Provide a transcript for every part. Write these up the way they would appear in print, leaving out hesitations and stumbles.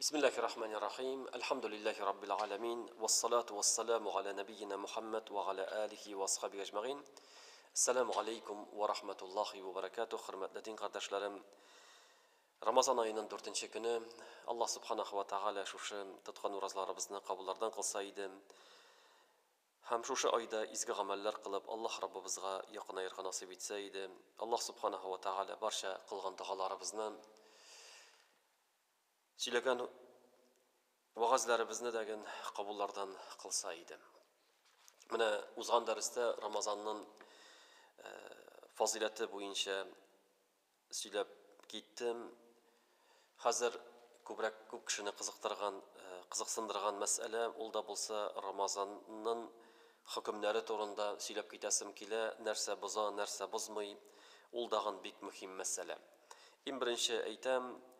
Bismillahirrahmanirrahim. Elhamdülillahi Rabbil alemin. Vessalatu vesselamu ala nebiyyina Muhammed ve ala alihi ve ashabi ecma'in. Esselamu aleyküm ve rahmetullahi ve berekatuhu. Hürmetli din kardeşlerim. Ramazan ayının 4. günü Allah subhanahu ve taala şuşu tutkan urazlarımızı kabullardan kılsaydı. Hem şuşu ayda izgi ameller kılıp Allah Rabbimizga yakın ayırga nasip etseydi. Allah subhanahu ve taala barşa kılgan dualarımızı Söylegan vaazlarımızı degen kabullardan kılsaydı. Mine uzan derste Ramazan'ın fazileti boyunca söylep gittim. Hazır köp kişini kızıksındırgan mesele ol da bolsa Ramazan'ın hükümleri torunda söylep gitesim kile nerse boza nerse bozmay ol dağın bik mühim mesele. En birinci eytem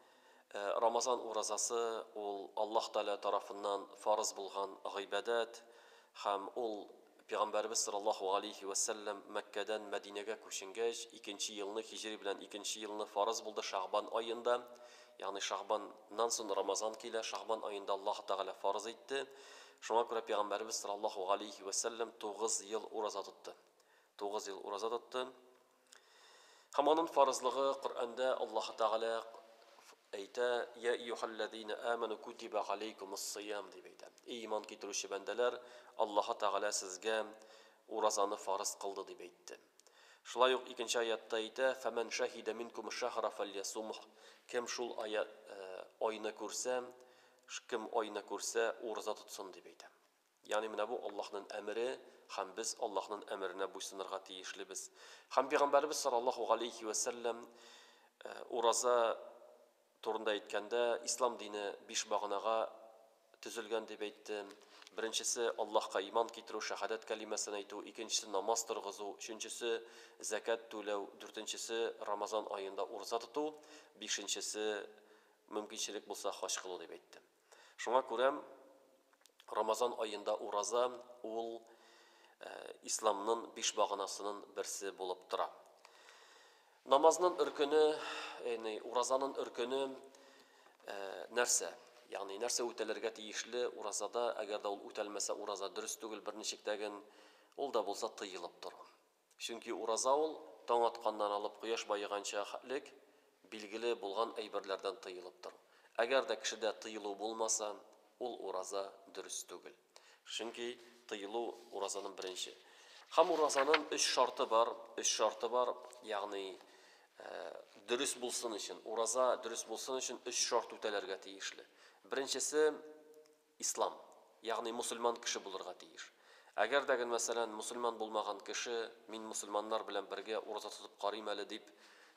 Ramazan urazası ol Allah Teala tarafından farz bulgan ibadet hem ol Peygamberimiz sallallahu aleyhi ve sellem Mekke'den Medine'ye koşungeç 2. yılını Hicri bilen 2. yılını farz buldu Şaban ayında. Yani Şaban'dan sonra Ramazan ile Şaban ayında Allah Teala farz etti. Şuna göre Peygamberimiz sallallahu aleyhi ve sellem 9 yıl urazat tuttu. 9 yıl urazat tuttu. Hamanın farzlığı Kur'an'da Allah Teala Eyta ya eyyuhellezine amenu kutibe aleykumus-siyam dibeydi. Ey iman getirişi bendeler Allah Teala sizge urazanı farz kıldı dibeydi. Şulay yok ikinci ayette eyta femen şahide minkum şahra felyasumuh. Kim şul ayet ayını görse, kim ayını görse urazat tutsun dibeydi. Yani mine bu Allah'ın emri, hem biz Allah'ın emrine buysunurga tiyişlibiz. Hem Peygamberimiz sallallahu aleyhi ve sellem uraza Torunda aytkanda İslam dini 5 bağınağa tüzülgen deb aytdı. Birincisi Allah'a iman ketiru, şahadat kelimesini aytu, ikincisi namaz tırgızu, üçüncüsü zakat tölev, dördüncüsü Ramazan ayında urza tutu, beşincisi mümkünçilik bulsa haç kılı deb aytdı. Şuna göre Ramazan ayında uraza ol İslam'ın 5 bağınasının birisi bulup tura. Namazın ırkını, yani urazanın ırkını nerse, yani nerse ütelerge tiyişli urazada, eğer de ol ütelmese uraza dürüst tügül bir neşikdegin, ol da bolsa tıyılıp dur. Çünkü uraza ol, taң atkandan alıp kıyaş bayıgança halik, bilgili bulgan eyberlerden tıyılıp dur. Eğer de kişide tıyılı bulmasa, ol uraza dürüst tügül. Çünkü tıyılı urazanın birinci. Ham urazanın 3 şartı var, yani dürüst bulsun için, uraza dürüst bulsun için 3 şart ütelerge tiyişli. Birincisi İslam, yani Müslüman kişi bulurga tiyiş. Eğer de mesela Müslüman bulmagan kişi, min Müslümanlar bilen birge uraza tutup qarıymalı deyip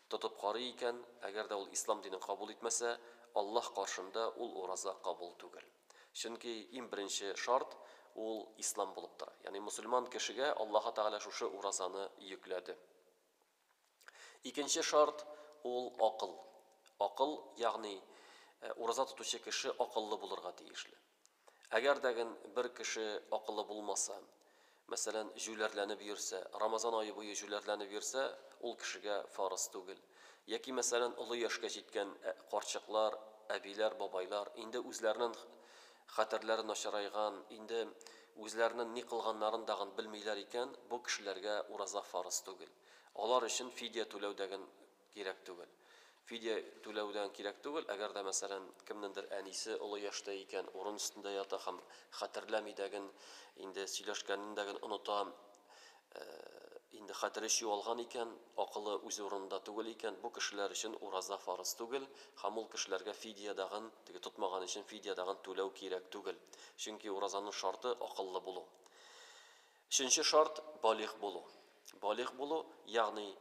tutup qarıyken, eğer de ol İslam dini kabul etmese, Allah karşında ol uraza kabul tügül. Çünkü en birinci şart ol İslam buluptur. Yani Müslüman kişiye Allah Teala şu urazanı yükledi. İkinci şart ol akıl. Akıl yani uraza tutuşu kişi akıllı bulurga tiyişli. Eğer degin bir kişi akıllı bulmasa, mesela jülerlenip yürse, Ramazan ayı boyu jülerlenip yürse, ol kişiye farz tügül. Yaki mesela ulu yaşka jetken qarçıqlar, abiler, babaylar, indi özlerinin xatarları naşaraygan, indi özlerinin ne kılganların dağın bilmeyler iken, bu kişilerge uraza farz tügül. Onlar için fidye tölev degen gerek tügül. Fidye tölevden gerek tügül. Eğer de mesela kimdendir anisi ulu yaşta iken, orun üstünde yata ham xatarlami degen, indi sileşkenin degen unutam, indi xatar işi olgan iken, akıllı öz orunda tügül iken, bu kişiler için uraza farz tügül. Ham ol kişilerge fidye degen, tutmagan için fidye degen tölev gerek tügül. Çünkü urazanın şartı akıllı bulu. Üçüncü şart balik bulu. Balik bulu, yani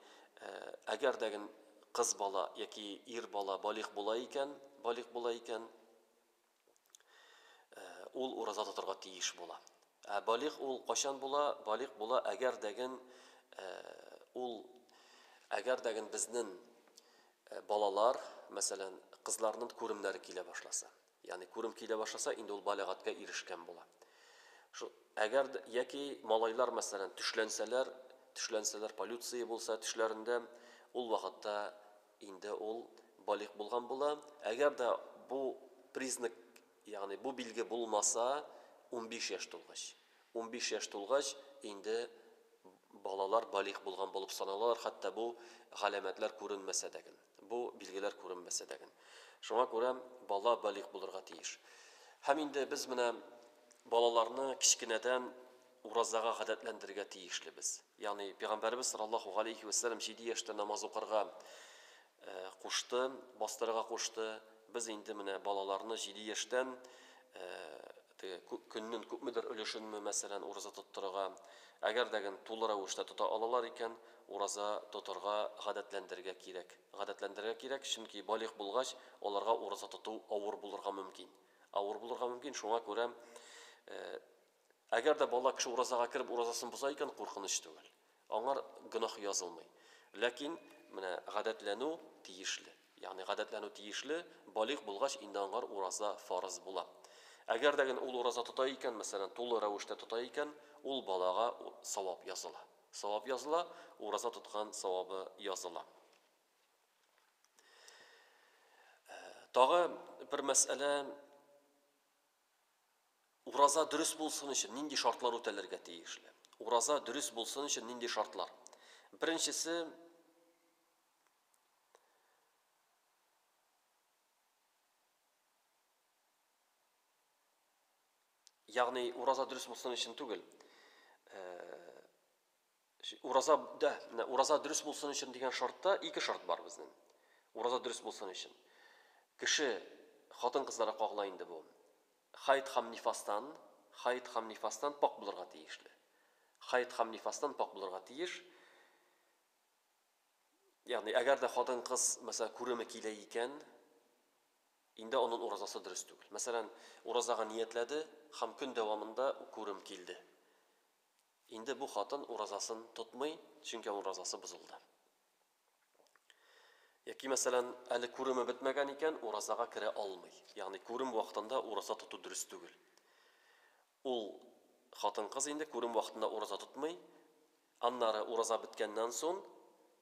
eğer degin kız bala, yaki ir bala balik bula iken, ol uraza tuturga tiyiş bula. Balik ol qaşan bula, balik bula eğer degin biznin balalar, mesela kızlarının körümleri kile başlasa. Yani körüm kile başlasa, indi ol baligatka erişken bula. Eğer yaki malaylar mesela tüşlenseler polisiye bulsa tüşlerinde ol vakitte indi ol balik bulgan bula. Eğer de bu признак, yani bu bilgi bulmasa 15 yaş tolgaç. 15 yaş tolgaç indi balalar balik bulgan bulup sanalar, hatta bu alametler görünmese degin. Bu bilgiler görünmese degin. Şuna göre bala balik bulurga tiyiş. Hem indi biz mine balalarını kiçkineden urazaga adetlendirge tiyişli biz. Yani Peygamberimiz sallallahu aleyhi ve sellem 7 yaşta namaz okurga koştu, bastırıga koştu. Biz indi mine balalarını 7 yaştan günün köpmüdür ölüşünmü mesela uraza tutturga. Eğer degin tulara uçta tuta alalar iken uraza tuturga adetlendirge kirek. Adetlendirge kirek çünkü balik bulgaç onlarga uraza tutu ağır bulurga mümkün. Ağır bulurga mümkün. Şuna göre eğer de bala kişi urazaga kirip urazasını bulsa iken korkunç değil. Onlar günah yazılmay. Lakin mine adetlenu tiyişli. Yani adetlenu tiyişli balik bulgaç indi onlar uraza farz bula. Eğer degin ol uraza tutayken mesela tolu ravuşta tutayken ol balaga savab yazıla. Savab yazıla, uraza tutkan savabı yazıla. Dağı bir mesele uraza dürüst bulsun için nindi şartlar ötelerge tiyişli. Uraza dürüst bulsun için nindi şartlar. Birincisi yani uraza dürüst bulsun için tügül. Uraza dürüst bulsun için diyen şartta iki şart var bizden. Uraza dürüst bulsun için. Kişi hatın kızlara kağlayındı bu. Hayt ham nifastan pak bulurga tiyişli. Hayt ham nifastan pak bulurga tiyiş. Yani eğer de hatın kız mesela kurumi kileyken indi onun urazası dürüst değil. Mesela urazaga niyetledi, ham gün devamında kurum kildi. İndi bu hatın urazasını tutmay, çünkü urazası bozuldu. Yaki mesela eli kurumu bitmegen iken urazaga kire almay. Yani kurum vaktında uraza tutu dürüst değil. Ol hatın kız indi kurum vaktında uraza tutmay, anları uraza bitkenden son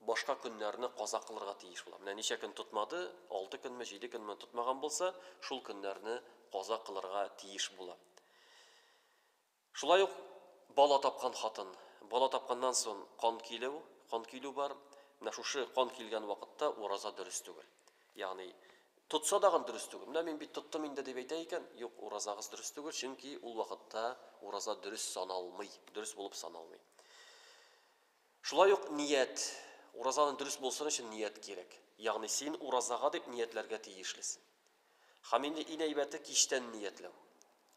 başka günlerini qaza kılırga tiyiş bulam. Yani neçe gün tutmadı, 6 gün mü 7 gün mü tutmagan bolsa, şul günlerini qaza kılırga tiyiş bulam. Şulay yok bala tapkan hatın. Bala tapkandan son kan kilu var. Şuşu kan kilgen vakitte uraza dürüst değil. Yani tutsa dağın dürüst değil. Ben bir tuttum indi deb eyteyken, yok urazağız dürüst değil. Çünkü ul vakitte uraza dürüst sanalmay, dürüst bulup sanalmay. Şulay yok niyet. Urazanın dürüst bolsun için niyet gerek. Yani sen urazaga dep niyetlerge tiyişlisin. Ham indi ineybeti kişten niyetlew.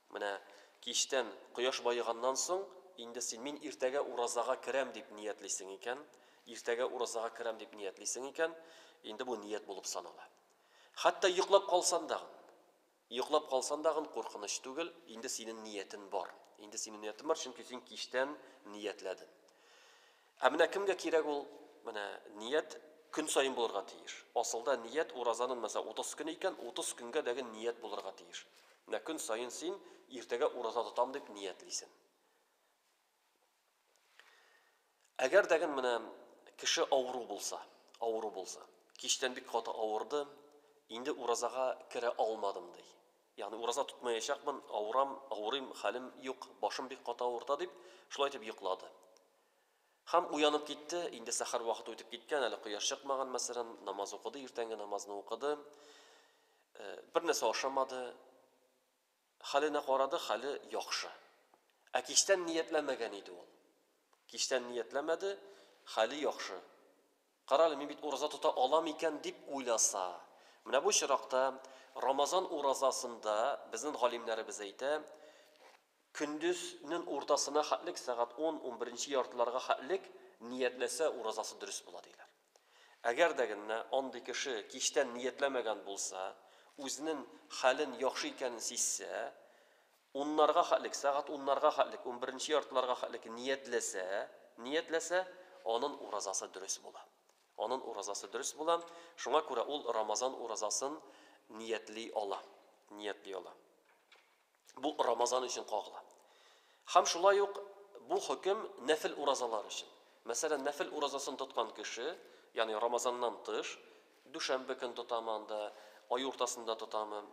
Mine kişten quyosh bayıgandan soň indi sen min irtege urazaga kirem dep niyetlisin iken, irtege urazaga kirem dep niyetlisin iken, indi bu niyet bulup sanala. Hatta yuklap kalsan dagın korkunuç tugul, indi senin niyetin var. Indi senin niyetin var çünkü sen kişten niyetledin. Amina kimge kirek ol? Mana niyet gün sayın bulurga tiyiş. Aslında niyet urazanın mesela 30 gün iken 30 günge degen niyet bulurga tiyiş. Ne gün sayın sen irtege uraza tutam dep niyetlisin. Eğer degen mana kişi avru bulsa, kişiden bir kata avurdu, indi urazaga kire almadım dey. Yani uraza tutmayacakmın, avurayım, halim yok, başım bir kata avurda dep, şulay dep yıkladı. Ham uyanıp gitti, indi sahar vakit ötüp gitken, hali quyosh çıkmagan mesela namaz okudu, irtengi namazını okudu. Bir nese aşamadı, haline qaradı, hali yaxşı. Kişten niyetlemegen idi ol. Kişten niyetlemedi, hali yaxşı. Qaralı men bit uraza tuta alam iken dip uylasa. Mine bu şirakta Ramazan urazasında bizim halimlerimiz eyte, kündüzün ortasına hatlik saat 10-11 yartılarga hatlik niyetlese urazası dürüst bula deyler. Eğer degine andı kişi kişten niyetlemegen bulsa, özünün halin yaxşı ikenin sisse, onlarga hatlik saat 10'larga hatlik 11 yartılarga hatlik niyetlese onun urazası dürüst bula. Onun urazası dürüst bula. Şuna göre ol Ramazan urazasın niyetli ola. Bu Ramazan için qağla. Ham şulay yok bu hüküm nefil urazalar için. Mesela nefil urazasını tutkan kişi, yani Ramazandan dış, düşenbe gün tutamanda, ay ortasında tutamı,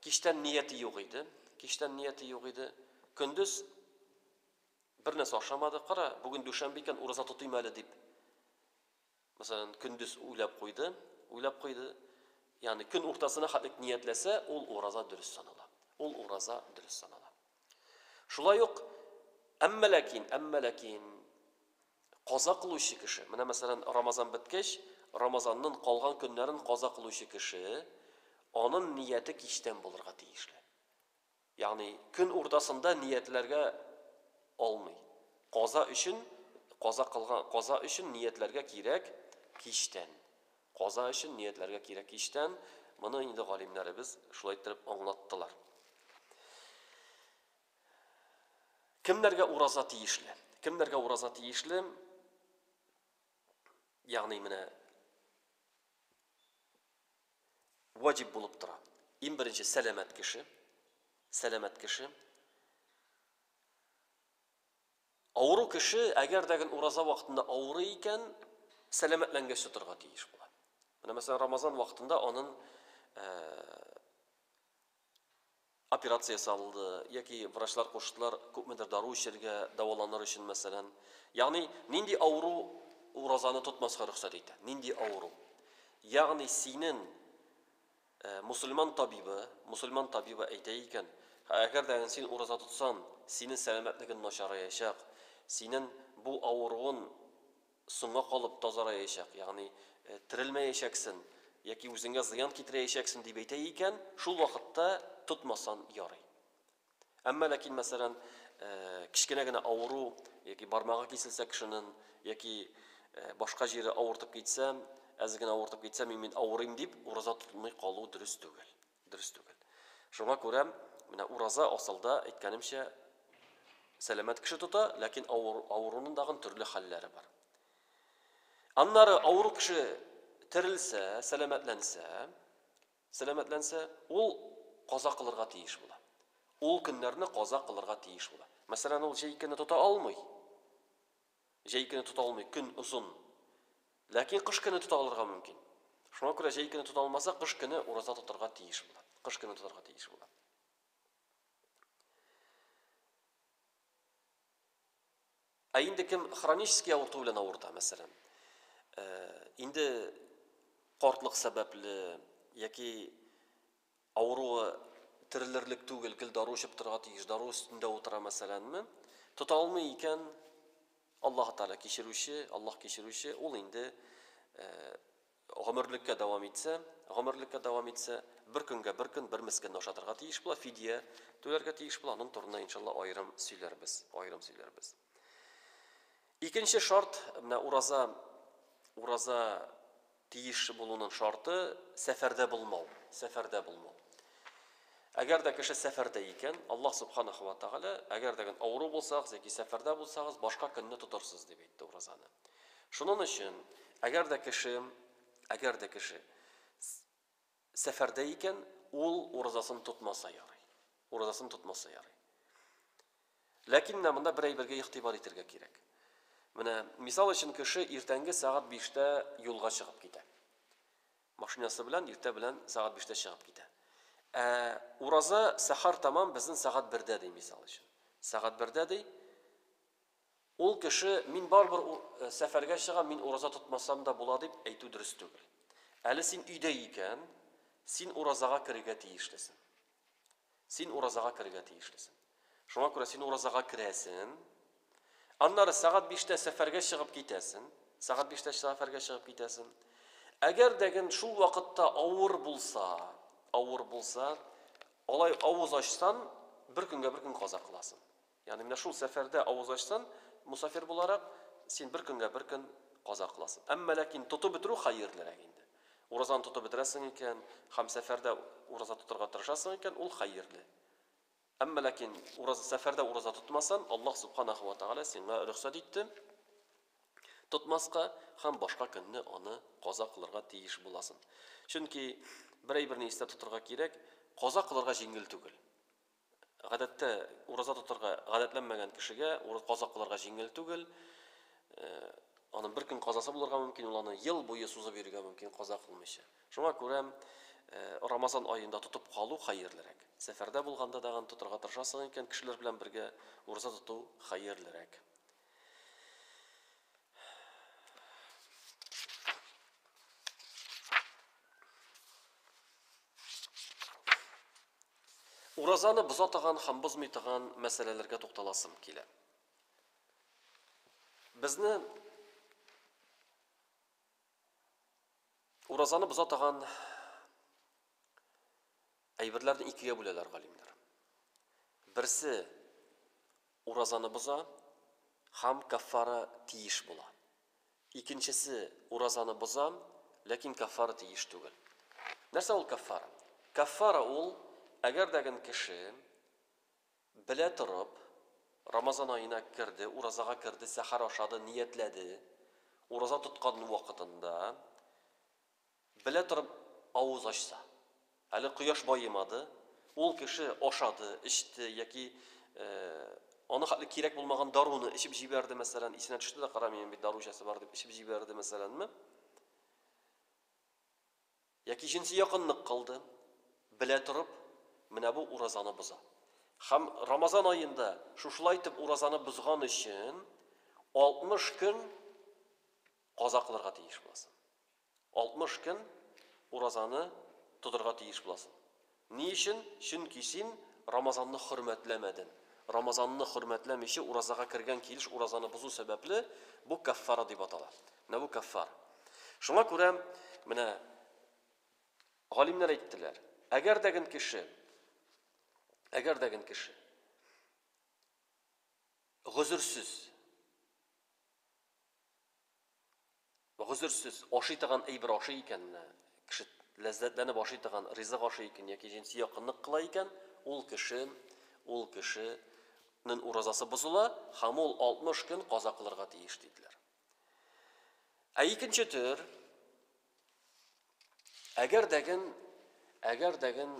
Киштән нияте юк иде. Киштән нияте юк иде. Көндез bir нәрсә ашамады. Кара, бүген дүшәмбе икән, ураза тотыйм әле дип. Мәсәлән, көндез уйлап куйды. Yani көн уртасына хәтлек ниятләсә, ул ураза дөрес санала. Ул ураза дөрес санала. Шулай ук әмма ләкин каза кылучы кеше, менә мәсәлән Рамазан беткәч, Рамазанның калган көннәрен каза кылучы кеше, аның нияте кичтән булырга тиешле. Ягъни көн уртасында ниятләргә алмый. Каза өчен ниятләргә кирәк кичтән. Каза өчен ниятләргә кирәк кичтән. Моны инде галимнәребез шулай итеп аңлаттылар. Кемнәргә ураза тиешле? Кемнәргә ураза тиешле? Ягъни менә ваҗиб булып тора. Иң беренче сәламәт кеше. Авыру кеше, әгәр дәген ураза вакытында авырый икән, сәламәтләнгәч тотырга тиеш була. Менә мәсәлән Рамазан вакытында аның операция салды, яки врачлар куштылар күпмедер дару эчәргә, дәваланыр өчен мәсәлән. Ягъни нинди авыру уразаны тотмаска рөхсәт итә? Нинди авыру? Ягъни синең мусульман табибы әйтә икән, әгәр дә син ураза тотсаң, синең сәламәтлегең начараячак, синең бу авыруың соңга калып тазараячак, ягъни терелмәячәксең, яки үзеңгә зыян китерәячәксең дип әйтә икән, шул вакытта тотмасан ярый. Әмма ләкин мәсәлән, кичкенә генә авыру, яки бармагы киселсә кешенең, яки башка җире авыртып китсә, әзгенә авыртып китсә, мин авырыйм дип, ураза тотмый калу дөрес түгел. Шуңа күрә, менә ураза асылда әйткәнемчә сәламәт кеше тота, ләкин авыруның дагы төрле хәлләре бар. Аннары авыру кеше терелсә, сәламәтләнсә, ул каза кылырга тиеш була. Ул көннәрне каза кылырга тиеш була. Мәсәлән, ул җәй көне тота алмый. Көн узун. Ләкин кыш көне тота алырга мөмкин. Шуңа күрә җәй көне тота алмаса, кыш көне ураза тотырга тиеш була. Ә инде кем хронический авырту белән авырта, мәсәлән, инде картлык сәбәпле, яки авыруы терелерлек түгел, гел дару эчеп торырга тиеш, дару өстендә утыра мәсәләнме, тота алмый икән, Аллаһ Таала кичерүче, ул инде гомерлеккә дәвам итсә, бер көнгә бер көн бер мискин ашатырга тиеш була, фидия түләргә тиеш була. Аның турында иншалла аерым сөйләрбез. Икенче шарт, менә ураза тиеш булуның шарты сәфәрдә булмау. Әгәр дә кеше сәфәрдә икән, Аллаһ Субханаһу ва Тааля, әгәр дә авыру булсагыз яки сәфәрдә булсагыз, башка көнне тотарсыз дип әйтте уразаны. Шуның өчен, әгәр дә кеше сәфәрдә икән, ул уразасын тотмаса ярый. Ләкин монда бер әйбергә игътибар итәргә кирәк. Менә мисал өчен кеше иртәнге сәгать 5-тә юлга чыгып китә. Машинасы белән иртә белән сәгать 5-тә чыгып китә. Ураза сәхәр тамам безнең сәгать 1-дә ди мисал өчен. Сәгать 1-дә ди. Ул кеше мин барбер сәфәргә чыгам, мин ураза тотмасам да була дип әйтү дөрес түгел. Әле син өйдә икән, син уразага керергә тиешлесең. Шуңа күрә син уразага керәсең. Аннары сәгать 5-тә сәфәргә чыгып китәсең. Әгәр дәген шул вакытта авыр булса, алай авыз ачсаң, бер көнгә бер көн каза кыласың. Ягъни менә шул сәфәрдә авыз ачсаң, мусафир буларак, син бер көнгә бер көн каза кыласың. Әмма ләкин тотып бетерү хәерлерәк инде. Уразаны тотып бетерәсең икән, һәм сәфәрдә ураза тотырга тырышасың икән, ул хәерле. Әмма ләкин сәфәрдә ураза тотмасаң, Аллаһ Субханаһу ва Тааля сиңа рөхсәт итте. Тотмаска һәм башка көнне аны каза кылырга тиеш буласың. Чөнки бер әйберне истә тотырга кирәк, каза кылырга җиңел түгел. Гадәттә ураза тотырга гадәтләнмәгән кешегә каза кылырга җиңел түгел. Аның бер көн казасы булырга мөмкин, ул аны ел буе сузып йөрергә мөмкин каза кылмыйча. Шуңа күрә Рамазан айында тотып калу хәерлерәк. Сәфәрдә булганда даган тотырга тырышасың икән, кешеләр белән бергә ураза тоту хәерлерәк. Уразаны боза торган һәм бозмый торган мәсьәләләргә тукталасым килә. Безне уразаны боза торган әйберләрне икегә бүләләр галимнәр. Берсе уразаны боза һәм каффара тиеш була. Икенчесе уразаны боза, ләкин каффара тиеш түгел. Нәрсә ул каффара? Каффара ул әгәр дәген кеше белә торып Рамазан айына керде, уразага керде, сәхәр ашады, ниятләде, ураза тоткан вакытында белә торып авыз ачса, әле кояш байымады, ул кеше ашады, ичте яки аны хәтле кирәк булмаган даруны ичеп җибәрде, мәсәлән, исенә төште дә карамыйм бит даручасы бар дип ичеп җибәрде, мәсәләнме? Яки җинси якынлык кылды, белә торып, менә бу уразаны боза. Һәм Рамазан айында шушылай итеп уразаны бозган өчен 60 көн каза кылырга тиеш буласың. 60 көн уразаны тотырга тиеш буласың. Ни өчен? Чөнки син Рамазанны хөрмәтләмәдең. Рамазанны хөрмәтләмичә уразага кергән килеш уразаны бозу сәбәпле бу каффара дип атала. Менә бу каффар. Шуңа күрә менә галимнәр әйттеләр. Әгәр дәген кеше гозерсез ашый торган әйбер ашый икән, кеше ләззәтләнеп ашый торган ризык ашый икән яки җинси якынлык кыла икән, ул кешенең уразасы бозыла һәм ул 60 көн каза кылырга тиеш диделәр. Ә икенче төр әгәр дәген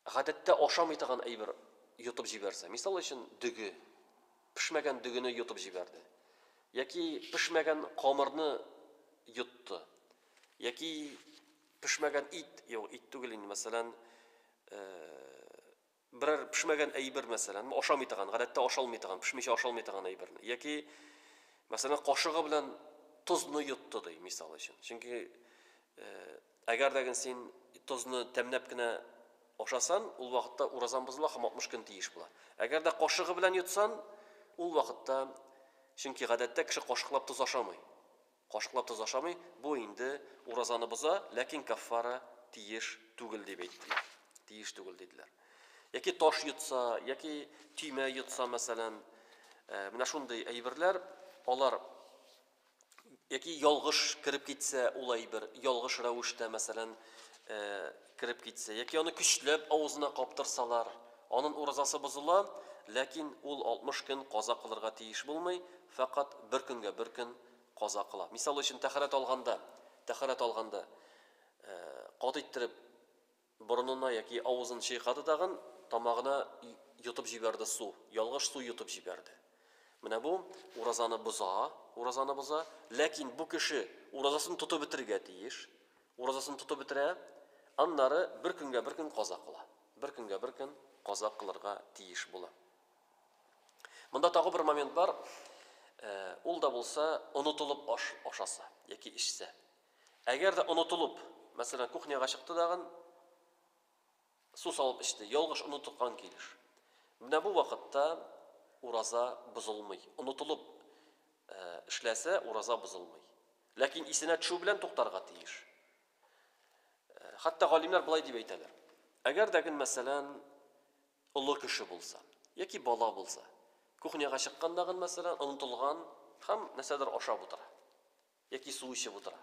гадәттә ашамый торган әйбер йотып җибәрсә, мисал өчен дөге, пешмәгән дөгене йотып җибәрде. Яки пешмәгән камырны йотты. Яки пешмәгән ит түгел инде, мәсәлән, берәр пешмәгән әйбер, мәсәлән, ашамый торган, гадәттә ашалмый торган, пешмичә ашалмый торган әйберне. Яки мәсәлән, кашыгы белән тузны йотты ди, мисал өчен. Чөнки әгәр дәген син тузны тәмләп кенә ашасан, ул вакытта уразан бозыла һәм 60 көн тиеш була. Әгәр дә кашыгы белән йотсан, ул вакытта, чөнки гадәттә кеше кашыклап туз ашамый. Кашыклап туз ашамый, бу инде уразаны боза, ләкин каффара тиеш түгел дип әйттеләр. Тиеш түгел диделәр. Яки таш йотса, яки түймә йотса, мәсәлән, менә шундый әйберләр, алар яки ялгыш кирип китсә, ул әйбер ялгыш рәвештә, мәсәлән, кирип китсә, яки аны көчләп авызына каптырсалар, аның уразасы бозыла, ләкин ул 60 көн каза кылырга тиеш булмый, фақат бер көнгә бер көн каза кыла. Мисал өчен тәһарәт алганда, кат иттереп борынына яки авызын чайкады дагын, тамагына йотып җибәрде су, ялгыш су йотып җибәрде. Менә бу уразаны боза, ләкин бу кеше уразасын тотып бетерергә тиеш. Уразасын тотып бетерә, аннары бер көнгә бер көн каза кыла. Бер көнгә бер көн каза кылырга тиеш була. Монда тагы бер момент бар. Ул да булса, онытылып ашаса яки ичсә. Әгәр дә онытылып, мәсәлән, кухняга чыкты дагын, су салып ичте, ялгыш онытылган килеш. Менә бу вакытта ураза бозылмый. Онытылып эшләсә, ураза бозылмый. Ләкин исенә төшү белән туктарга тиеш. Хәтта галимнәр булай дип әйтәләр. Әгәр дәген, мәсәлән, улы кеше булса, яки бала булса, кухняга чыккандагын, мәсәлән, онытылган һәм нәрсәдер ашап утыра, яки су ичеп утыра.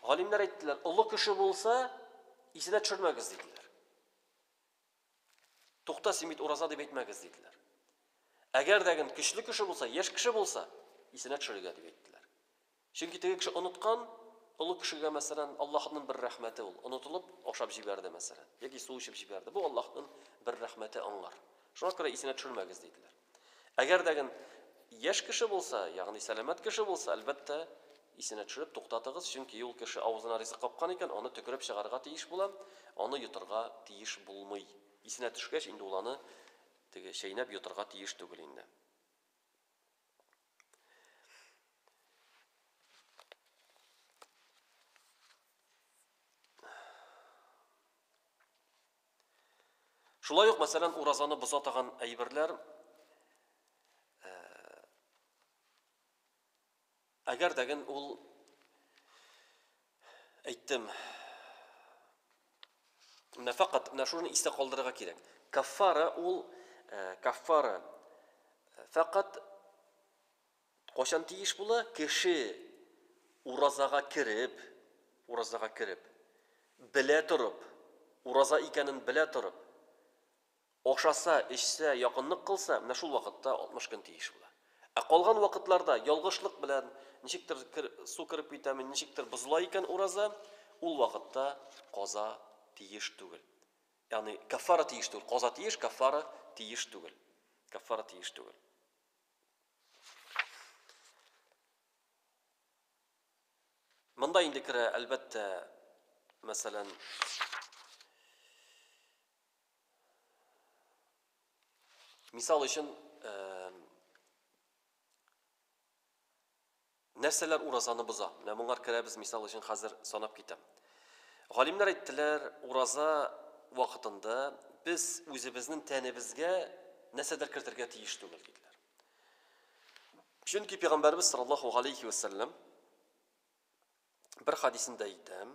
Галимнәр әйттеләр, улы кеше булса, исенә төшермәгез диделәр. Тукта, син бит ураза дип әйтмәгез диделәр. Әгәр дәген көчле кеше булса, яшь кеше булса, исенә төшерергә дип әйттеләр. Чөнки теге кеше оныткан, улы кешегә, мәсәлән, Аллаһның бер рәхмәте ул. Онытылып ашап җибәрде, мәсәлән, яки су ичеп җибәрде. Бу Аллаһның бер рәхмәте аңлар. Шуңа күрә исенә төшермәгез диделәр. Әгәр дәген яшь кеше булса, ягъни сәламәт кеше булса, әлбәттә, исенә төшереп туктатыгыз, чөнки ул кеше авызына ризык капкан икән, аны төкереп чыгарга тиеш була, аны йотырга тиеш булмый. Исенә төшкәч, инде ул аны теге чәйнәп йотырга тиеш түгел инде. Шулай ук, мәсәлән, уразаны боза таган әйберләр, әгәр дәген ул әйттем, менә фақат менә шуны истә калдырырга кирәк. Каффара ул каффара фақат кашан тиеш була? Кеше уразага кирип, белә торып, ураза икәнен белә торып, ашаса, эчсә, якынлык кылса, менә шул вакытта 60 көн тиеш була. Ә калган вакытларда ялгышлык белән ничектер су кирип китәме, ничектер бозыла икән ураза, ул вакытта каза тиеш түгел. Ягъни каффара тиеш түгел. Каза тиеш, каффара тиеш түгел. Каффара тиеш түгел. Монда инде керә, әлбәттә, мәсәлән, мисал өчен, нәрсәләр уразаны боза? Менә моңар керәбез, мисал өчен хәзер санап китәм. Галимнәр әйттеләр, ураза вакытында без үзебезнең тәнебезгә нәрсәдер кертергә тиеш түгел диделәр. Чөнки Пәйгамбәрбез саллаллаһу алейхи ва саллям бер хадисендә әйтә,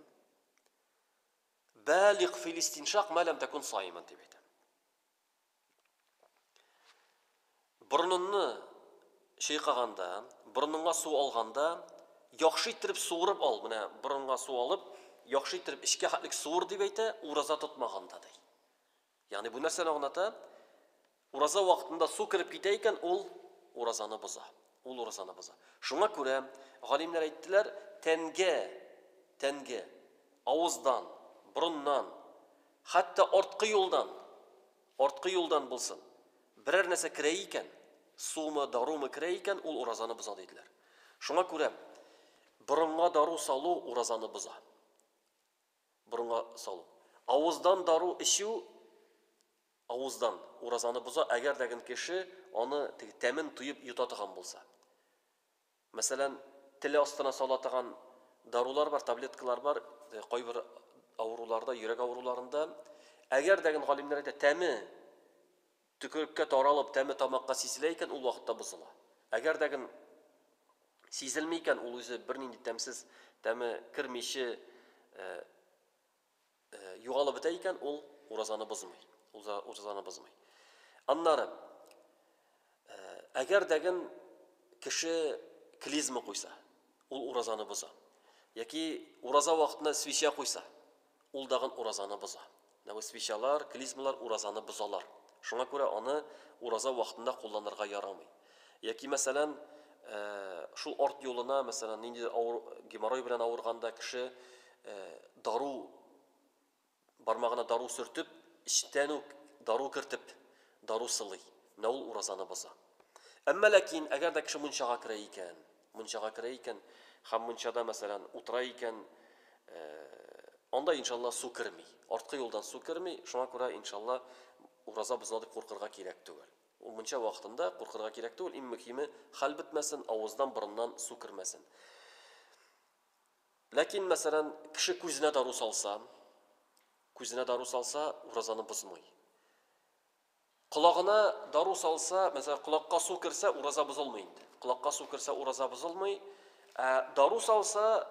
«Балигъ фил истиншак ма лам такун саиман» дип әйтә. Борынны чайкаганда, борыныңа су алганда, яхшы иттереп суырып ал. Менә борынга су алып, яхшы иттереп эчкә хәтлек суыр дип әйтә, ураза тотмаганда ди. Ягъни бу нәрсәне аңлата? Ураза вакытында су кирип китә икән, ул уразаны боза. Ул уразаны боза. Шуңа күрә галимнәр әйттеләр, тәнгә, авыздан, борыннан, хәтта арткы юлдан булсын, берәр нәрсә керә икән, сумы, дарумы керә икән, ул уразаны боза диделәр. Шуңа күрә борынга дару салу уразаны боза. Борынга салу. Авыздан дару ичү авыздан уразаны боза, әгәр дәген кеше аны тәмен туеп йота торган булса. Мәсәлән, теле астына сала торган дарулар бар, таблеткалар бар, кайбер авыруларда, йөрәк авыруларында, әгәр дәген галимнәр әйтә, тәме төкереккә таралып, тәме тамакка сизелә икән, ул вакытта бозыла. Әгәр дәген сизелми икән, ул үзе бернинди тәмсез, тәме кирмиче югалып бетә икән, ул уразаны бозмый. Аннары, әгәр дәген кеше клизма куйса, ул уразаны боза. Яки ураза вакытында свеча куйса, ул дагын уразаны боза. Бу свечалар, клизмалар уразаны бозалар. Шуңа күрә аны ураза вакытында кулланырга ярамый. Яки мәсәлән, шул арт юлына, мәсәлән, нинди геморрой белән авырганда кеше дару бармагына дару сөртеп, иштән үк дару кертеп, дару сылый. Менә ул уразаны боза. Әмма ләкин, әгәр дә кеше мунчага керә икән, һәм мунчада, мәсәлән, утыра икән, анда иншалла су керми. Арткы юлдан су керми, шуңа күрә иншалла ураза бозыла дип куркырга кирәк түгел. Ул мунча вакытында куркырга кирәк түгел, иң мөһиме хәл бетмәсен, авыздан, борыннан су кермәсен. Ләкин, мәсәлән, кеше күзенә дару салса, уразаны бозмый. Колагына дару салса, мәсәлән, колакка су керсә, ураза бозылмый инде. Колакка су керсә, ураза бозылмый. Дару салса,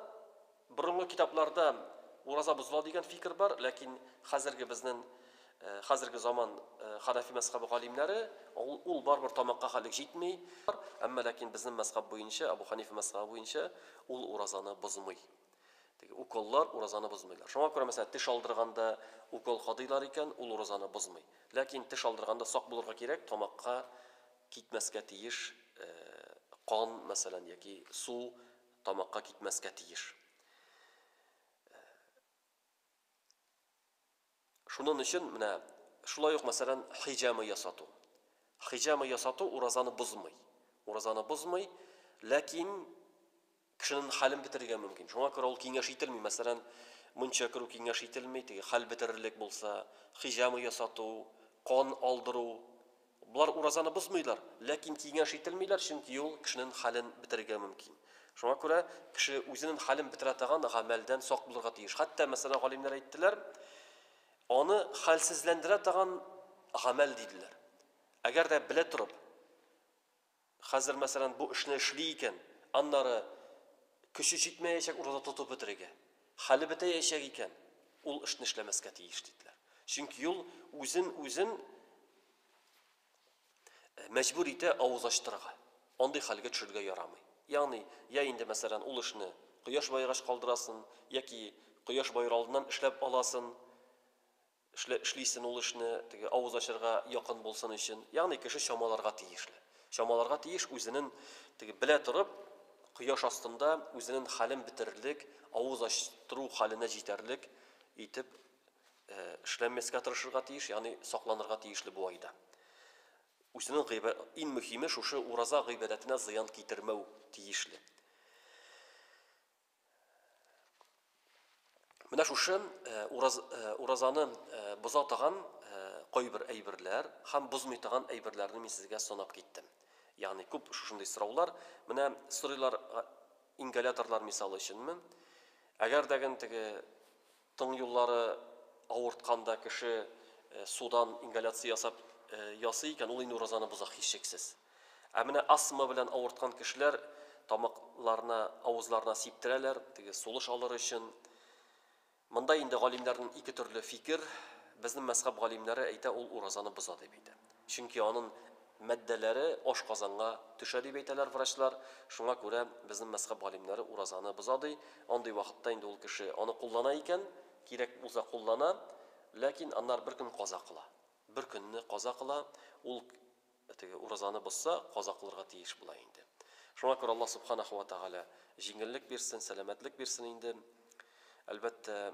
борынгы китапларда ураза бозыла дигән фикер бар, ләкин хәзерге заман Ханафи мәзһәбе галимнәре, ул барбер тамакка хәлек җитми. Әмма ләкин безнең мәзһәб буенча, Абу Ханифа мәзһәбе буенча, ул уразаны бозмый. Уколлар уразаны бозмыйлар. Шуңа күрә, мәсәлән, теш алдырганда укол кадыйлар икән, ул уразаны бозмый. Ләкин теш алдырганда сак булырга кирәк, тамакка китмәскә тиеш, кан, мәсәлән, яки су тамакка китмәскә тиеш. Шуның өчен, менә, шулай ук, мәсәлән, хиҗама ясату. Хиҗама ясату уразаны бозмый. Ләкин kişinin halin bitirgen mümkün. Şuna göre ol kengеш ителми. Mesela münçe kuru kengеш ителми, tege hal bitirirlik bolsa, hijamı yasatu, kan aldırı, bunlar urazanı bozmuylar. Lakin kengеш ителмилер, çünkü yol kişinin halin bitirgen mümkün. Şuna göre kişi özünün halin bitiratagan amelden sok bulurga tiyiş. Hatta mesela alimler ayttılar, onu halsizlendiratagan amel dediler. Eğer de bile turup, hazır mesela bu işini işliyken, anları küçü jitmeyecek orada tutup bitirge. Hali biteyecek iken, ol işini işlemezke tiyiş dediler. Çünkü yol özün mecbur ite avuzlaştırga. Onday halga çürge yaramay. Yani ya indi mesela ol işini kıyaş bayraş kaldırasın, ya ki kıyaş bayır aldından işlep alasın, işleysin ol işini avuzlaşırga yakın bolsun için. Yani kişi şamalarga tiyişli. Şamalarga tiyiş özünün bile turup, kıyaş astında özünün halin bitirirlik, avuzlaştırу haline jiterlik itip işlenmesine tırışırga tiyiş, yani saklanırga tiyişli bu ayda. Özünün en mühimi şu uraza gıybedetine ziyan kitirmev tiyişli. Mine şu urazanı buzatağan koybir eybirler, hem buzmaytağan eybirlerini men sizge sonap gittim. Yani köp şuşunday sıravlar. Mine sırılar inhalatorlar misal üçünmi? Eğer degen tın yolları ağırtkanda kişi sudan inhaляция yasap yasıyken ol indi urazanı buzak hiç şeksiz. Mine asma bilen ağırtkan kişiler tamaklarına, avuzlarına siptireler, soluş alır için. Mında indi galimlerin iki türlü fikir, bizim mezhep galimleri eyte ol urazanı buza deyip eydi. Çünkü onun maddeleri oş kazanğa düşe deyip eyteler vraçlar. Şuna göre bizim mezhep galimleri urazanı buza deyip, onday vakitte indi ol kişi onu kullanayken, gerek buza kullana, lakin onlar bir gün qaza kıla. Bir günni qaza kıla, ol urazanı buzsa, qaza kılırga tiyiş bula indi. Şuna göre Allah subhanahu wa ta'ala jingillik birsin, selametlik birsin indi. Elbette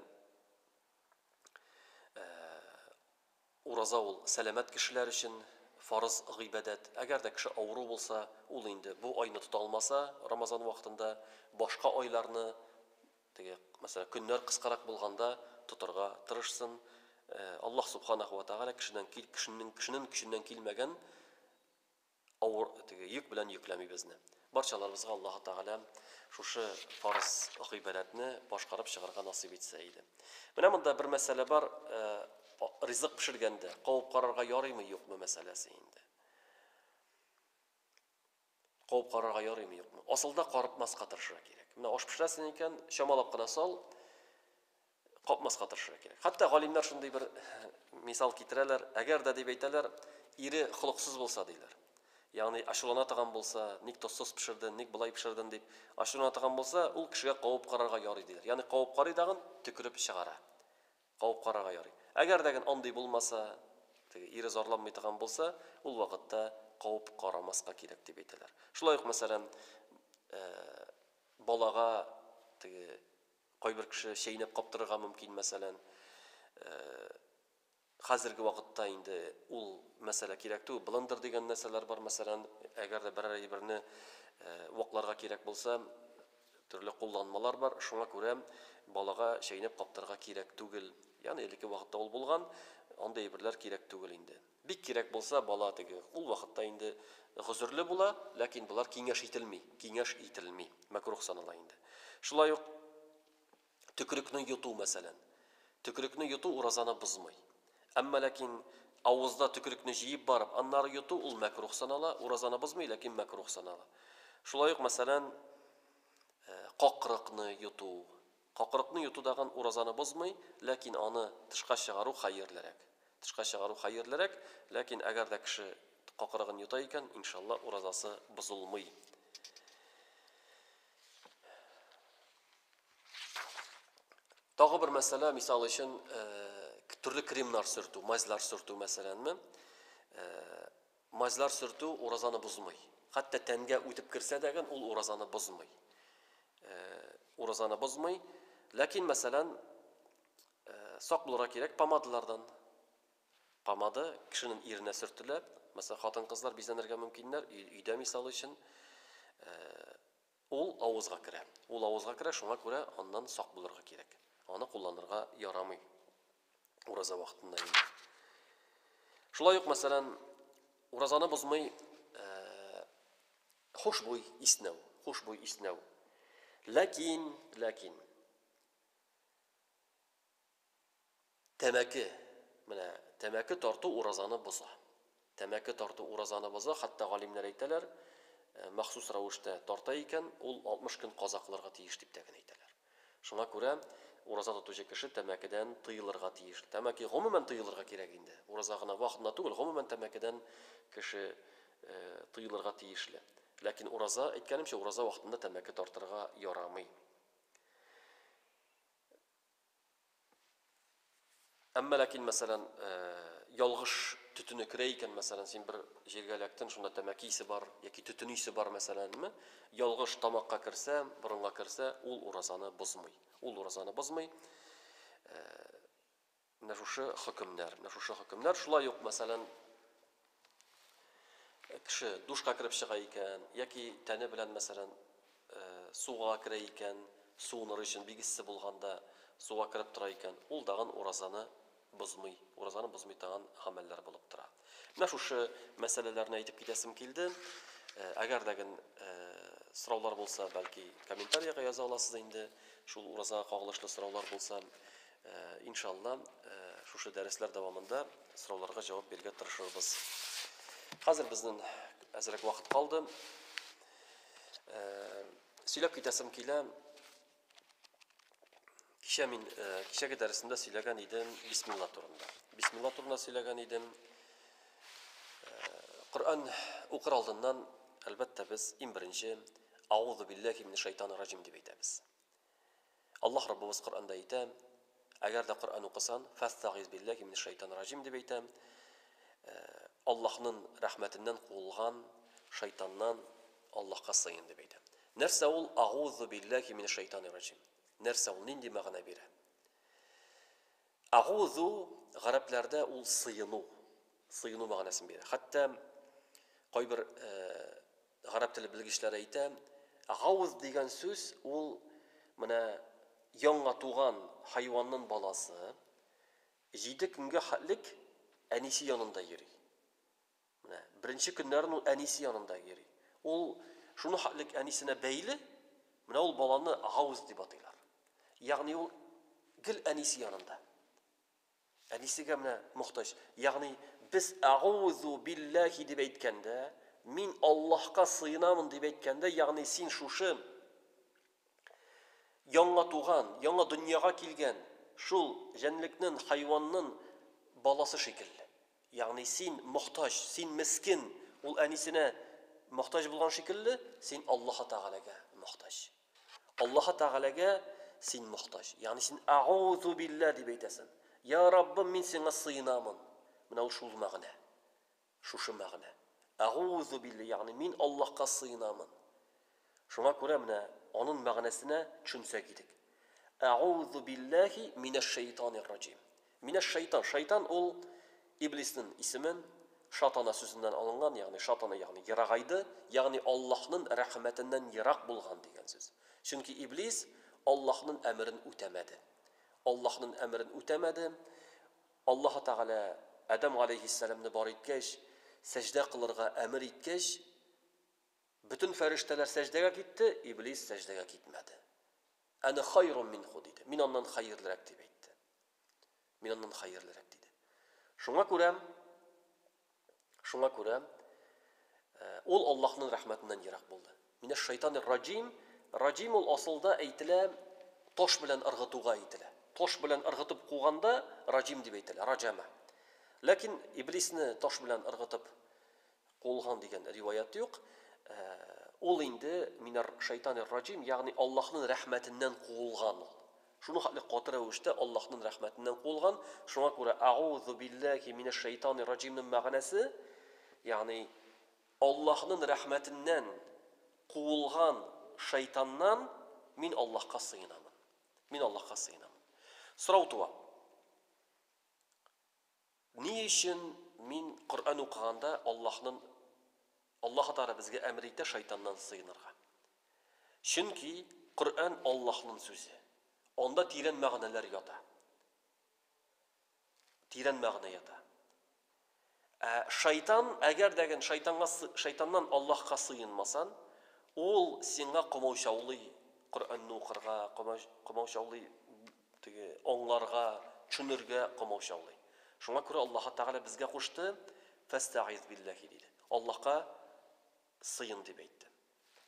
uraza ol selamet kişiler için farz gıybedet. Eğer de kişi avru olsa, ol indi bu ayını tutalmasa Ramazan vaktinde başka aylarını mesela günler kıskarak bulganda tuturga tırışsın. Allah subhanahu wa ta'ala kişinin gücünden kilmegen yük bilen yüklemi bizni. Barçalarımızga Allah Teala şu farz gıybedetini başkarıp çıkarga nasip etseydi. Mene bunda bir mesele var, rızık pişirgende, qavub qararga yaraymy yo'qmi meselesi indi. Qavub qararga yaraymy yo'qmi? Aslında qarıpmasqa tırışırga kerak. Mene osh pişirasin eken, şamalap qana sal, qapmasqa tırışırga kerak. Hatta galimler şunday bir misal kitireler, eğer de deyip eyteler, iri xuluqsız bolsa deyler. Yani aşılana tağan bolsa, nik tossuz pişirdin, nik bulay pişirdin deyip aşılana tağan bolsa, ul kişiye qavub qararga yarayy deyler. Yani qavub qarıydağın tükürüp çıgara. Qavub qararga yarayy. Eğer degen anday bulmasa, iri zorlanmay tağan bolsa, ul vakitte qavub qaramasqa kerak deyip eyteler. Şulayıq mesela balaga qoy bir kişi şeyinep qaptırırga mümkün mesela. Hazırki vakitte indi ul mesele kerekti. Blender degen neseler var mesela. Eğer de birini vaklarga kerek bolsa, türlü kullanmalar var. Şuna göre balaga şeyinep kaptırga kerek tugil. Yani eliki vakitte ol bulgan, onda birler kerek tugil indi. Bir kerek bolsa bala tegi ul vakitte indi huzurlu bula, lakin bular kengeş itilmi, makruh sanıla indi. Şulay yok tükürükni yutu mesela. Tükürükni yutu urazana bızmay. Ama lakin avuzda tükürükni jiyip barıp anları yutu ul makruh sanala, urazana bızmay lakin makruh sanala. Şulay yok mesela qaqırıqni yutu. Qaqırıqni yutu dağın urazana bızmay, lakin anı tışqa çıgaru hayırlarek. Tışqa çıgaru hayırlarek, lakin eğer de kişi qaqırıqni yutayken inşallah urazası bızılmay. Dağı bir mesele misal için türlü kremler sürtü, mazlar sürtü mesela mi? Mazlar sürtü urazanı bozmay. Hatta tenge ütüp kirse degen ol urazanı bozmay. Urazanı bozmay. Lakin mesela sak bulura kerek pamadalardan. Pamada kişinin irine sürtülep, mesela hatın kızlar bizden erge mümkünler, üyde misal için ул авызга керә. Ул авызга керә, шуңа күрә аннан сак булырга кирәк. Аны кулланырга ярамый ураза вакытында инде. Шулай ук, мәсәлән, уразаны бозмый хушбуй иснәү. Ләкин тәмәке тарту уразаны боза. Тәмәке тарту уразаны боза, хатта галимнәр әйтәләр, махсус рәвештә тарта икән, ул 60 көн каза кылырга тиеш дип тә әйтәләр. Шуңа күрә ураза тотучы кеше тәмәкедән тыелырга тиеш. Тәмәке гомумән тыелырга кирәк инде. Ураза гына вакытында түгел, гомумән тәмәкедән кеше тыелырга тиешле. Ләкин ураза, әйткәнемчә, ураза вакытында тәмәке тартырга ярамый. Әмма ләкин, мәсәлән, ялгыш төтүне керә икән, мәсәлән, син бер җиргә эләктең, шунда тәмәке исе бар, яки төтүн исе бар, мәсәләнме, ялгыш тамакка керсә, борынга керсә, ул уразаны бозмый. Менә шушы хөкемнәр. Шулай ук, мәсәлән, кеше душка кереп чыга икән, яки тәне белән, мәсәлән, суга керә икән, суыныр өчен бик иссе булганда суга кереп тора икән, ул дагын уразаны бозмый таган гамәлләр булып тора. Менә шушы мәсьәләләрне әйтеп китәсем килде. Әгәр дәген сораулар булса, бәлки комментариягә яза аласыз инде. Шул уразага кагылышлы сораулар булса, иншалла, шушы дәресләр дәвамында сорауларга җавап бирергә тырышырбыз. Хәзер безнең әзрәк вакыт калды. Сөйләп китәсем килә. Кичәге дәресендә сөйләгән идем бисмилла турында сөйләгән идем. Коръән укыр алдыннан, әлбәттә, без иң беренче аузу биллаһи минеш шайтанир раҗим дип әйтәбез. Аллаһ Раббыбыз Коръәндә әйтә, әгәр дә Коръән укысаң, фастагиз биллаһи минеш шайтанир раҗим дип әйтә. Аллаһның рәхмәтеннән куылган шайтаннан Аллаһка сыйын дип әйтә. Нәрсә ул аузу биллаһи минеш шайтанир раҗим? Нәрсә ул, нинди мәгънә бирә? Аузу гарәпләрдә ул сыйыну мәгънәсен бирә. Хәтта кайбер гарәп теле белгечләре әйтә, ауз дигән сүз ул менә яңа туган хайванның баласы 7 көнгә хәтлек әнисе янында йөри. Менә беренче көннәрен ул әнисе янында йөри. Ул шуны хәтлек әнисенә бәйле, менә ул баланы ауз дип атыйлар. Ягъни ул гел әнисе янында. Әнисегә менә мохтаҗ. Ягъни без аузу биллаһи дип әйткәндә, мин Аллаһка сыйынамын дип әйткәндә, ягъни син шушы яңа туган, яңа дөньяга килгән шул җәнлекнең, хайванның баласы шикелле. Ягъни син мохтаҗ, син мискин, ул әнисенә мохтаҗ булган шикелле, син Аллаһ Тәгаләгә мохтаҗ. Аллаһ Тәгаләгә син мохтаҗ. Ягъни син аузу биллаһ дип әйтәсең. Я Раббым, мин сиңа сыйынамын. Менә ул шул мәгънә. Шушы мәгънә. Аузу биллаһ, ягъни мин Аллаһка сыйынамын. Шуңа күрә менә аның мәгънәсенә төшенсәк идек. Аузу биллаһи минеш шайтанир раҗим. Минеш шайтан. Шайтан ул иблисның исемен, шатана сүзеннән алынган, ягъни шатана, ягъни ерагайды, ягъни Аллаһның рәхмәтеннән ерак булган дигән сүз. Чөнки иблис Аллаһның әмерен үтәмәде. Аллаһ Тәгалә Адам алейхиссаламны бар иткәч, сәҗдә кылырга әмер иткәч, bütün фәрештәләр сәҗдәгә китте, иблис сәҗдәгә китмәде. Ана хайрун минху диде. Мин аннан хайырлырак дип әйтте. Диде. Шуңа күрә ул Аллаһның рәхмәтеннән ерак булды. Минеш шайтанир раҗим. Раҗим ул асылда әйтелә, таш белән ыргытуга әйтелә. Таш белән ыргытып куганда раҗим дип әйтелә, раҗама. Ләкин иблисне таш белән ыргытып куылган дигән риваят юк. Ул инде минер шайтанир раҗим, ягъни Аллаһның рәхмәтеннән куылган. Шуны хәтле каты рәвештә Аллаһның рәхмәтеннән куылган. Шуңа күрә аузу биллаһи минеш шайтанир раҗимның мәгънәсе, ягъни Аллаһның рәхмәтеннән куылган шайтаннан мин Аллаһка сыйынамын. Сорау туа. Ни өчен мин Коръән укыганда Аллаһ Тәгалә безгә әмер итә шайтаннан сыйынырга? Чөнки Коръән Аллаһның сүзе. Анда тирән мәгънәләр ята. Тирән мәгънә ята. Шайтан, әгәр дәген шайтаннан Аллаһка сыйынмасан, ул сиңа комаучаулый, Коръәнне укырга, комаучаулый, аңларга, төшенергә комаучаулый. Шуңа күрә Аллаһ Тәгалә безгә кушты: "Фастаиз биллаһи" диде. Аллаһка сыйын дип әйтте.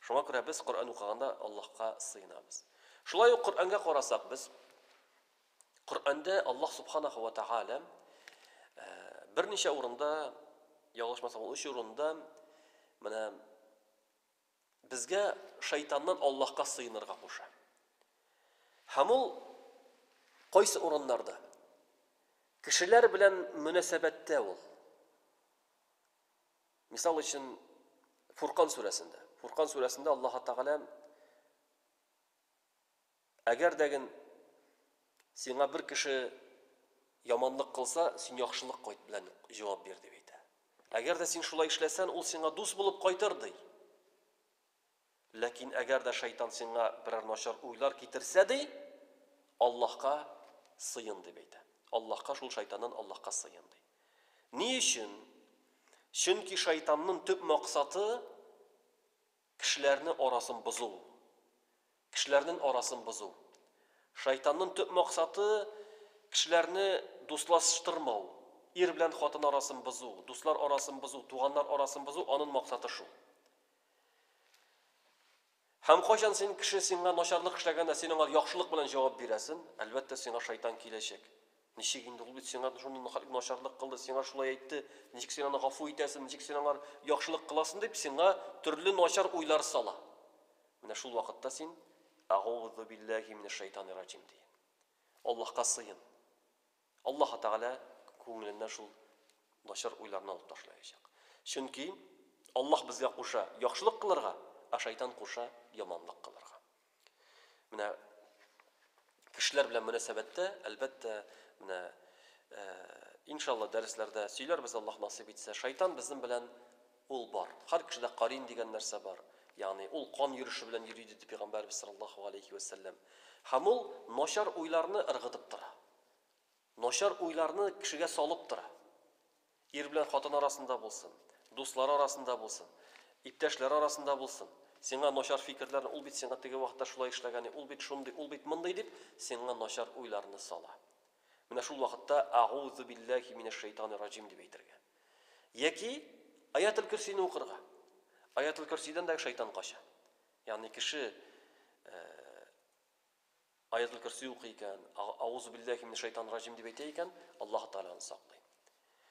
Шуңа күрә без Коръән укыганда Аллаһка сыйынабыз. Шулай ук Коръәнгә карасак без, Коръәндә Аллаһ Субханаһу ва Тәгалә берничә урында, ялгышмасам, 3 урында менә безгә шайтаннан Аллаһка сыйынырга куша. Һәм ул кайсы урыннарда? Кешеләр белән мөнәсәбәттә ул. Мисал өчен Фуркан сүрәсендә. Фуркан сүрәсендә Аллаһ Тәгалә әгәр дәген сиңа бер кеше яманлык кылса, син яхшылык кайт белән җавап бир дип әйтә. Әгәр дә син шулай эшләсән, ул сиңа дус булып кайтыр ди. Ләкин әгәр дә шайтан сиңа берәр начар уйлар китерсә ди, Аллаһка сыйын дип әйтә. Аллаһка, шул шайтаннан Аллаһка сыйын ди. Ни өчен? Чөнки шайтанның төп максаты кешеләрне арасын бозу. Кешеләрнең арасын бозу. Шайтанның төп максаты кешеләрне дуслаштырмау. Ир белән хатын арасын бозу, дуслар арасын бозу, туганнар арасын бозу, аның максаты шул. Һәм кайчан син кеше сиңа начарлык эшләгәндә, син аңа яхшылык белән җавап бирәсең, әлбәттә сиңа шайтан киләчәк. Ничек инде ул бит сиңа шуны начарлык кылды, сиңа шулай әйтте, ничек син аны гафу итәсең, ничек син аңа яхшылык кыласың дип сиңа төрле начар уйлар сала. Менә шул вакытта син "Аузу биллаһи минеш шайтанир раҗим" ди. Аллаһка сыйын. Аллаһ Тәгалә күңеленнән шул начар уйларны алып ташлаячак. Чөнки Аллаһ безгә куша яхшылык кылырга, а шайтан куша яманлык кылырга. Менә кешеләр белән мөнәсәбәттә, әлбәттә, менә иншалла дәресләрдә сөйләрбез, Аллаһ насыйп итсә, шайтан безнең белән ул бар. Һәр кешедә карин дигән нәрсә бар. Ягъни ул кан йөреше белән йөри диде Пәйгамбәрбез саллаллаһу алейхи ва саллям. Һәм ул начар уйларны ыргытып тора. Начар уйларны кешегә салып тора. Ир белән хатын арасында булсын, дуслар арасында булсын, иптәшләр арасында булсын. Сиңа начар фикерләрне, ул бит сиңа теге вакытта шулай эшләгән, ул бит шундый, ул бит мондый дип, сиңа начар уйларны сала. Менә шул вакытта "Аузу биллаһи минеш шайтанир раҗим" дип әйтергә. Яки Аятул Курсине укырга. Аятул Курсидан да шайтан кача. Ягъни кеше Аятул Курси укый икән, "Аузу биллаһи минеш шайтанир раҗим" дип әйтә икән, Аллаһ Тааланы саклый.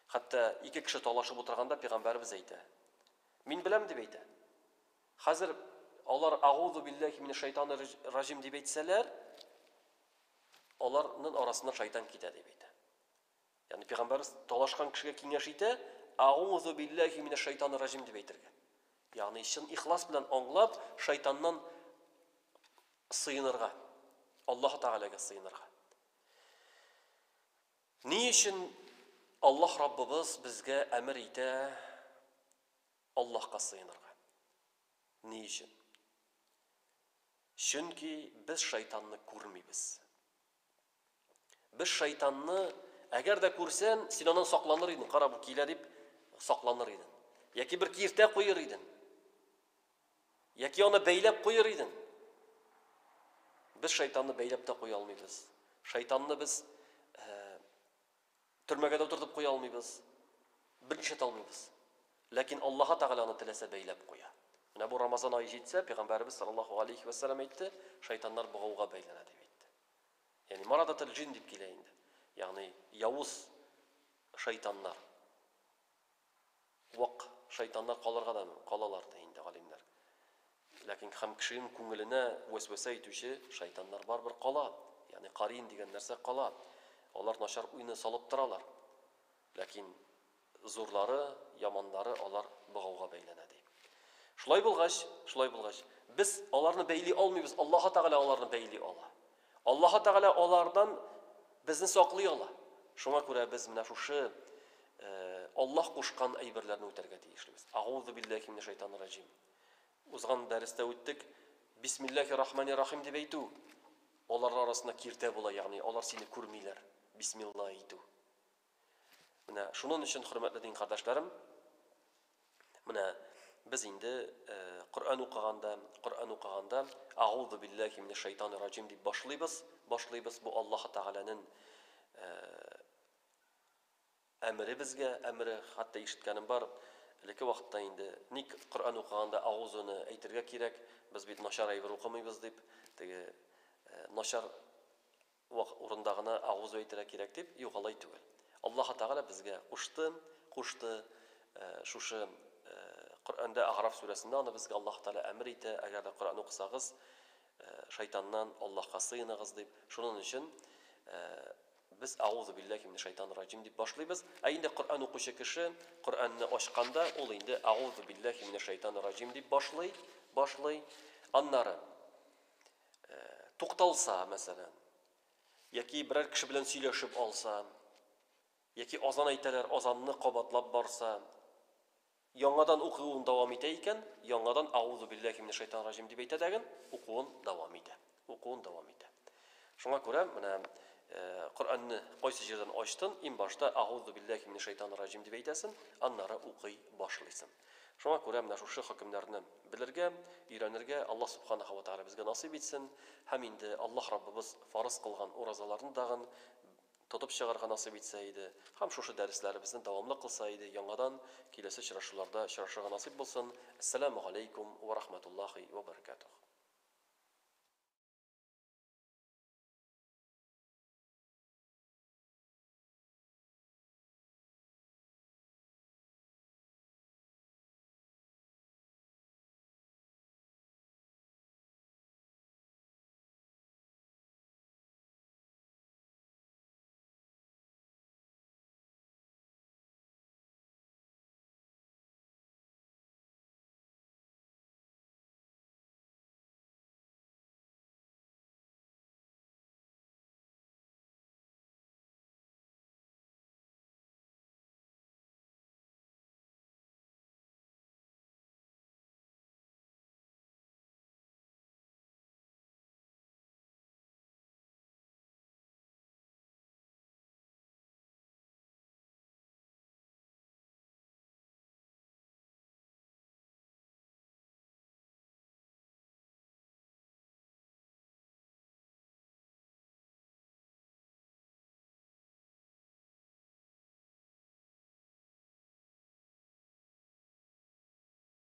Хәтта ике кеше талашып утырганда Пәйгамбәрбез әйтә. Мин беләм дип әйтә. Хәзер алар "Аузу биллаһи минеш шайтанир раҗим" дип әйтсәләр, аларның арасында шайтан китә дип әйтә. Ягъни Пәйгамбәрбез талашкан кешегә киңәш итә, "Аузу биллаһи минеш шайтанир раҗим" дип әйтергә. Ягъни чын ихлас белән аңлап, шайтаннан сыйынырга, Аллаһ Тәгаләгә сыйынырга. Ни өчен Аллаһ Раббыбыз безгә әмер итә Аллаһка сыйынырга? Ни өчен? Чөнки без шайтанны күрмибез. Без шайтанны әгәр дә күрсәң, син аннан сакланыр идең, кара бу килә дип сакланыр идең. Яки бер киртә куйыр идең. Яки аны бәйләп куйыр идең. Без шайтанны бәйләп тә куя алмыйбыз. Шайтанны без төрмәгә дә утыртып куя алмыйбыз. Берничә алмыйбыз. Ләкин Аллаһ Тәгаләне теләсә бәйләп куя. Менә бу Рамазан ае җитсә, Пәйгамбәрбез саллаллаһу алейхи ва саллям әйтте, шайтаннар бугауга бәйләнә дип әйтте. Ягъни марадатул җин дип килә инде. Ягъни явыз шайтаннар. Вак шайтаннар калырга да калалар да инде галимнәр. Ләкин һәм кешенең күңеленә вәсвәсә итүче шайтаннар барбер кала. Ягъни карин дигән нәрсә кала. Алар начар уйны салып торалар. Ләкин зурлары, яманнары алар бугауга бәйләнә ди. Шулай булгач, без аларны бәйли алмыйбыз, Аллаһ Тәгалә аларны бәйли ала. Аллаһ Тәгалә алардан безне саклый ала. Шуңа күрә без менә шушы Аллаһ кушкан әйберләрне үтәргә тиешлебез. "Аузу биллаһи минеш шайтанир раҗим". Узган дәрестә үттек, Bismillahirrahmanirrahim дип әйтү. Алар арасында киртә була, ягъни алар сине күрмиләр. Бисмилла әйтү. Менә шуның өчен, хөрмәтле дин кардәшләрем, менә без инде Коръән укыганда Аузу биллаһи минеш шайтанир раҗим дип башлыйбыз. Бу Аллаһ Тәгаләнең әмере безгә, әмере, хәтта ишеткәнем бар. Элекке вакытта инде ник Коръән укыганда Аузуны әйтергә кирәк, без бит начар әйбер укымыйбыз дип, теге начар урында гына Аузу әйтергә кирәк дип, юк, алай түгел. Аллаһ Тәгалә безгә кушты, шушы Коръәндә Ағраф сүрәсендә аны безгә Аллаһ Тәгалә әмер итә, әгәр дә Коръән укысагыз, шайтаннан Аллаһка сыйыныгыз дип. Шуның өчен biz Аузу биллаһи минеш шайтанир раҗим дип башлыйбыз. Ә инде Коръән укучы кеше Коръәнне ачканда ул инде Аузу биллаһи минеш шайтанир раҗим дип башлый. Аннары тукталса, мәсәлән, яки берәр кеше белән сөйләшеп алса, яки азан әйтәләр, азанны кабатлап барса, яңадан укуын дәвам итә икән, яңадан Аузу биллаһи минеш шайтанир раҗим дип әйтә дәген, укуын дәвам итә. Шуңа күрә, менә Коръәнне кайсы җирдән ачтың, иң башта Аузу биллаһи минеш шайтанир раҗим дип әйтәсең, аннары укый башлыйсың. Шуңа күрә, менә шушы хөкемнәрне белергә, өйрәнергә Аллаһ Субханаһу ва Тәгалә безгә насыйп итсен. Һәм инде Аллаһ Раббыбыз фарыз кылган уразаларны дагын тотып чыгарга насыйп итсә иде, һәм шушы дәресләребезне дәвамлы кылса иде, яңадан киләсе очрашуларда очрашырга насыйп булсын. Ассаламу алейкум ва рахматуллаһи ва баракатуһ.